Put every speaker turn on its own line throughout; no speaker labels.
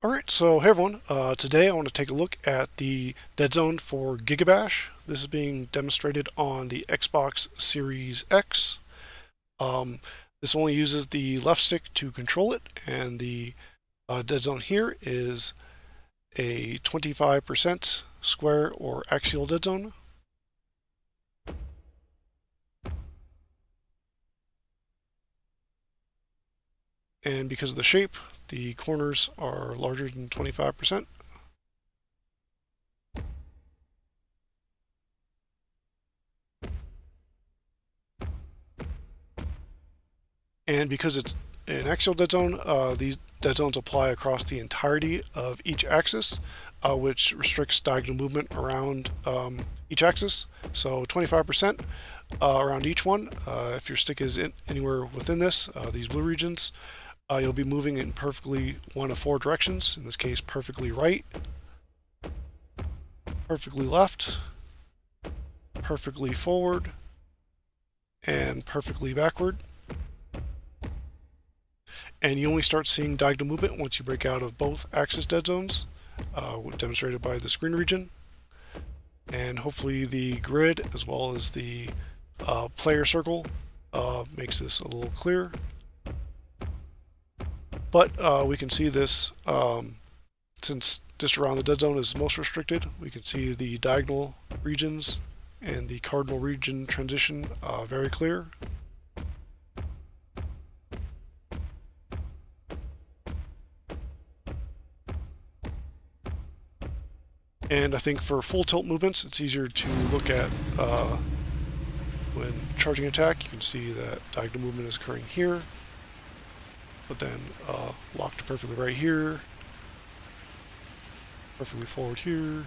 Alright, so hey everyone, today I want to take a look at the Deadzone for Gigabash. This is being demonstrated on the Xbox Series X. This only uses the left stick to control it, and the Deadzone here is a 25% square or axial Deadzone. And because of the shape, the corners are larger than 25%. And because it's an axial deadzone, these deadzones apply across the entirety of each axis, which restricts diagonal movement around each axis. So 25% around each one. If your stick is anywhere within this, these blue regions, you'll be moving in perfectly one of four directions. In this case, perfectly right, perfectly left, perfectly forward, and perfectly backward. And you only start seeing diagonal movement once you break out of both axis dead zones, demonstrated by the screen region. And hopefully the grid, as well as the player circle, makes this a little clearer. But we can see this, since just around the dead zone is most restricted, we can see the diagonal regions and the cardinal region transition very clear. And I think for full tilt movements, it's easier to look at when charging attack. You can see that diagonal movement is occurring here, but then locked perfectly right here, perfectly forward here.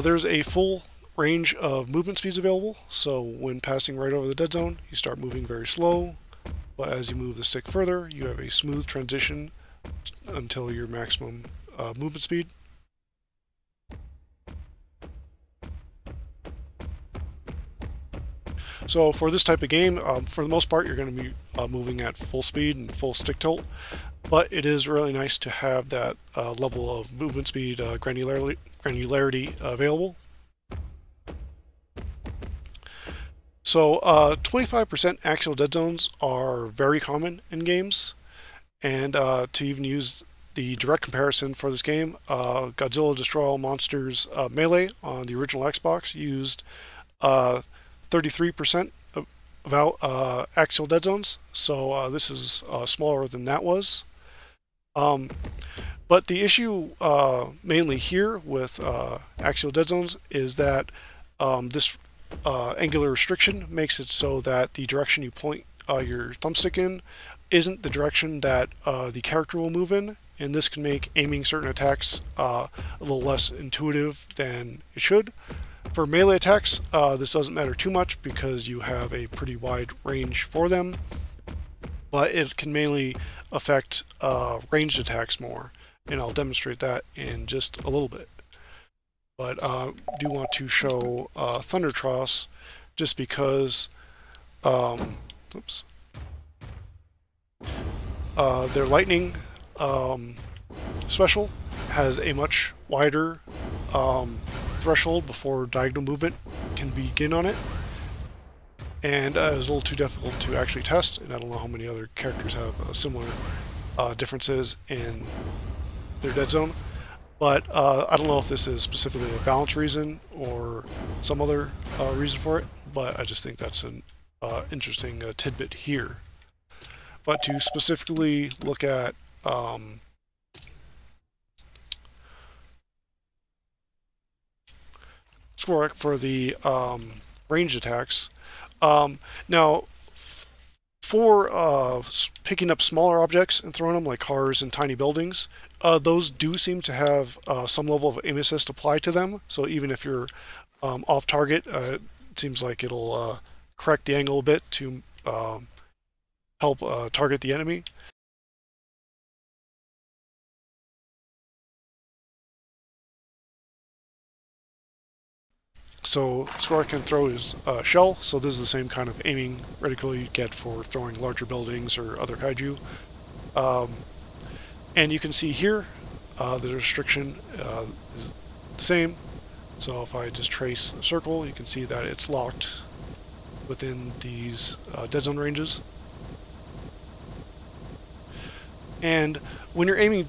There's a full range of movement speeds available, so when passing right over the dead zone, you start moving very slow, but as you move the stick further, you have a smooth transition until your maximum movement speed. So for this type of game, for the most part, you're going to be moving at full speed and full stick tilt, but it is really nice to have that level of movement speed granularity available. So 25% axial dead zones are very common in games, and to even use the direct comparison for this game, Godzilla Destroy All Monsters Melee on the original Xbox used 33% of axial dead zones, so this is smaller than that was. But the issue mainly here with axial dead zones is that this angular restriction makes it so that the direction you point your thumbstick in isn't the direction that the character will move in, and this can make aiming certain attacks a little less intuitive than it should. For melee attacks, this doesn't matter too much because you have a pretty wide range for them, but it can mainly affect ranged attacks more, and I'll demonstrate that in just a little bit. But I do want to show Thunder Tross just because oops, their lightning special has a much wider threshold before diagonal movement can begin on it, and it's a little too difficult to actually test, and I don't know how many other characters have similar differences in their dead zone. But I don't know if this is specifically a balance reason or some other reason for it, but I just think that's an interesting tidbit here. But to specifically look at for the ranged attacks, now for picking up smaller objects and throwing them, like cars and tiny buildings, those do seem to have some level of aim assist applied to them. So even if you're off target, it seems like it'll correct the angle a bit to help target the enemy. So Squirrel can throw his shell, so this is the same kind of aiming reticle you get for throwing larger buildings or other kaiju. And you can see here the restriction is the same. So if I just trace a circle, you can see that it's locked within these dead zone ranges. And when you're aiming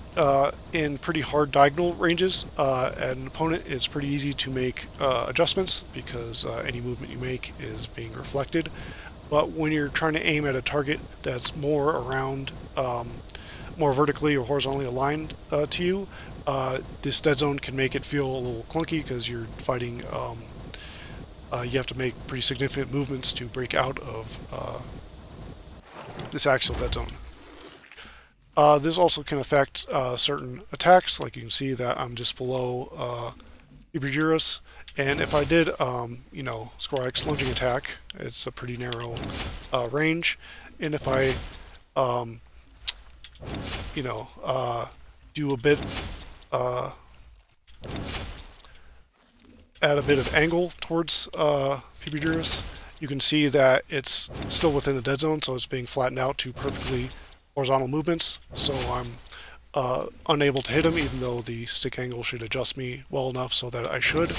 in pretty hard diagonal ranges at an opponent, it's pretty easy to make adjustments because any movement you make is being reflected. But when you're trying to aim at a target that's more around, more vertically or horizontally aligned to you, this dead zone can make it feel a little clunky because you're fighting, you have to make pretty significant movements to break out of this axial dead zone. This also can affect certain attacks, like you can see that I'm just below Iberdurus, and if I did, you know, Squirrel X lunging attack, it's a pretty narrow range, and if I, you know, do a bit, add a bit of angle towards Iberdurus, you can see that it's still within the dead zone, so it's being flattened out to perfectly horizontal movements, so I'm unable to hit him, even though the stick angle should adjust me well enough so that I should.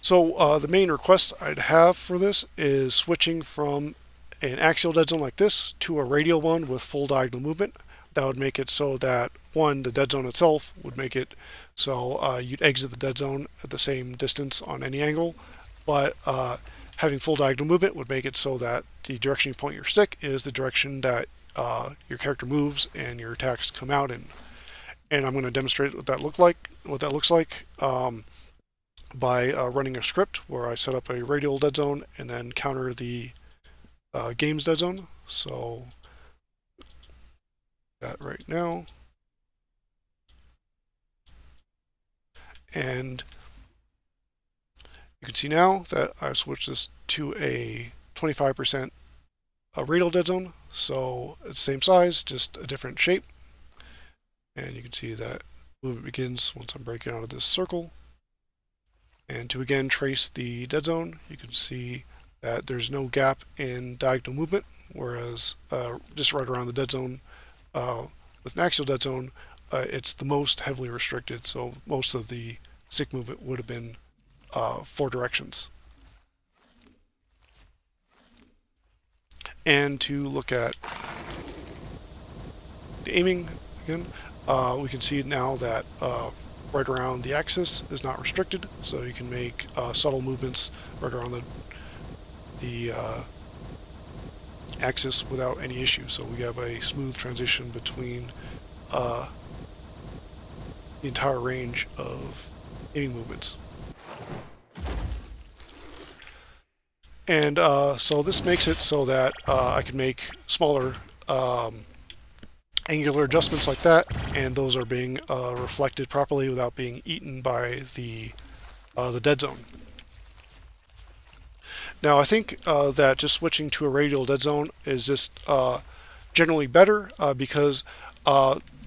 So the main request I'd have for this is switching from an axial dead zone like this to a radial one with full diagonal movement. That would make it so that, one, the dead zone itself would make it so you'd exit the dead zone at the same distance on any angle, but having full diagonal movement would make it so that the direction you point your stick is the direction that your character moves and your attacks come out in. And I'm going to demonstrate what that looks like by running a script where I set up a radial dead zone and then counter the game's dead zone. So that right now, and you can see now that I've switched this to a 25% radial dead zone, so it's the same size, just a different shape. And you can see that movement begins once I'm breaking out of this circle. And to again trace the dead zone, you can see that there's no gap in diagonal movement, whereas just right around the dead zone, with an axial dead zone, it's the most heavily restricted, so most of the stick movement would have been 4 directions. And to look at the aiming again, we can see now that right around the axis is not restricted, so you can make subtle movements right around the axis without any issue. So we have a smooth transition between the entire range of aiming movements. And so this makes it so that I can make smaller angular adjustments like that, and those are being reflected properly without being eaten by the dead zone. Now I think that just switching to a radial dead zone is just generally better because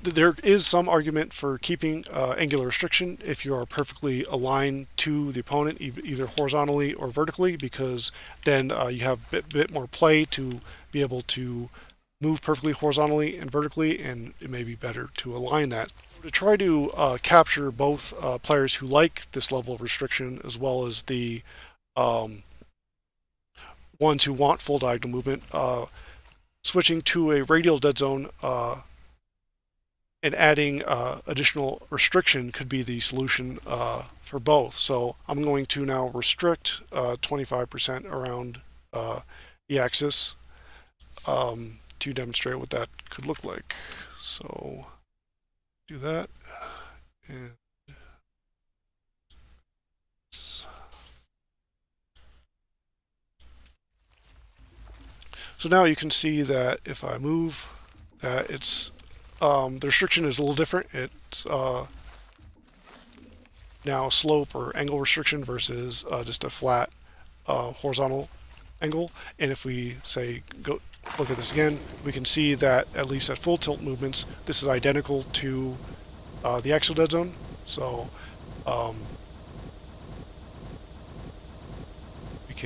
there is some argument for keeping angular restriction if you are perfectly aligned to the opponent, either horizontally or vertically, because then you have a bit more play to be able to move perfectly horizontally and vertically, and it may be better to align that. To try to capture both players who like this level of restriction as well as the ones who want full diagonal movement, switching to a radial dead zone and adding additional restriction could be the solution for both. So I'm going to now restrict 25% around the axis to demonstrate what that could look like. So do that. And so now you can see that if I move, that it's the restriction is a little different. It's now slope or angle restriction versus just a flat horizontal angle. And if we say go look at this again, we can see that at least at full tilt movements, this is identical to the axial dead zone. So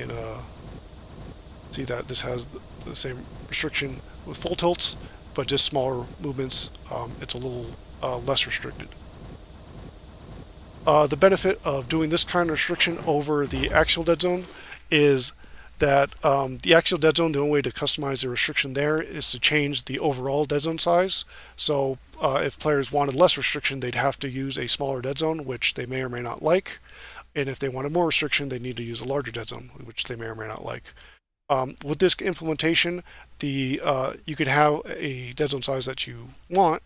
can see that this has the same restriction with full tilts, but just smaller movements, it's a little less restricted. The benefit of doing this kind of restriction over the axial dead zone is that the axial dead zone, the only way to customize the restriction there is to change the overall dead zone size. So if players wanted less restriction, they'd have to use a smaller dead zone, which they may or may not like. And if they wanted more restriction, they need to use a larger dead zone, which they may or may not like. With this implementation, you could have a dead zone size that you want,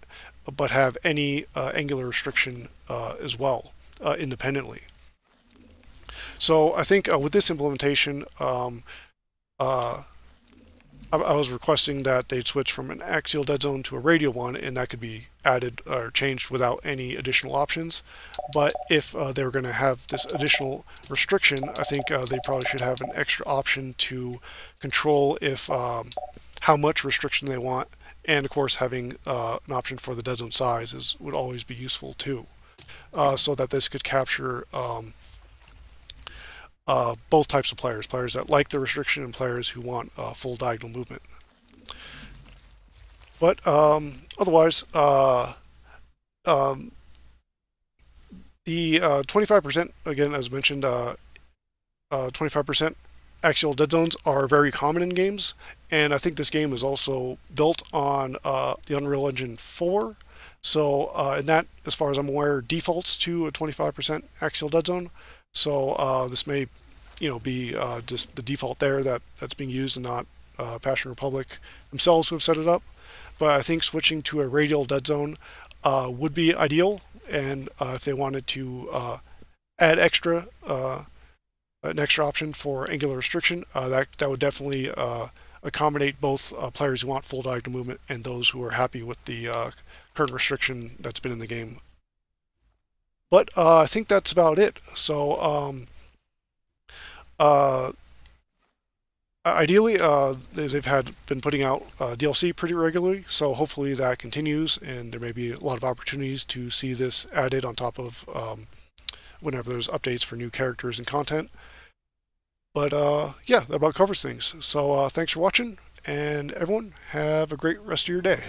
but have any angular restriction as well, independently. So I think with this implementation, I was requesting that they'd switch from an axial dead zone to a radial one, and that could be added or changed without any additional options. But if they were going to have this additional restriction, I think they probably should have an extra option to control if how much restriction they want, and of course having an option for the dead zone size would always be useful too, so that this could capture both types of players that like the restriction and players who want full diagonal movement. But otherwise, the 25%, again, as mentioned, 25% axial dead zones are very common in games, and I think this game is also built on the Unreal Engine 4. So, and that, as far as I'm aware, defaults to a 25% axial dead zone. So this may, be just the default there that's being used, and not Passion Republic themselves who have set it up. But I think switching to a radial dead zone would be ideal, and if they wanted to add an extra option for angular restriction, that would definitely accommodate both players who want full diagonal movement and those who are happy with the current restriction that's been in the game. But I think that's about it. So ideally, they've been putting out DLC pretty regularly, so hopefully that continues, and there may be a lot of opportunities to see this added on top of whenever there's updates for new characters and content. But yeah, that about covers things. So thanks for watching, and everyone, have a great rest of your day.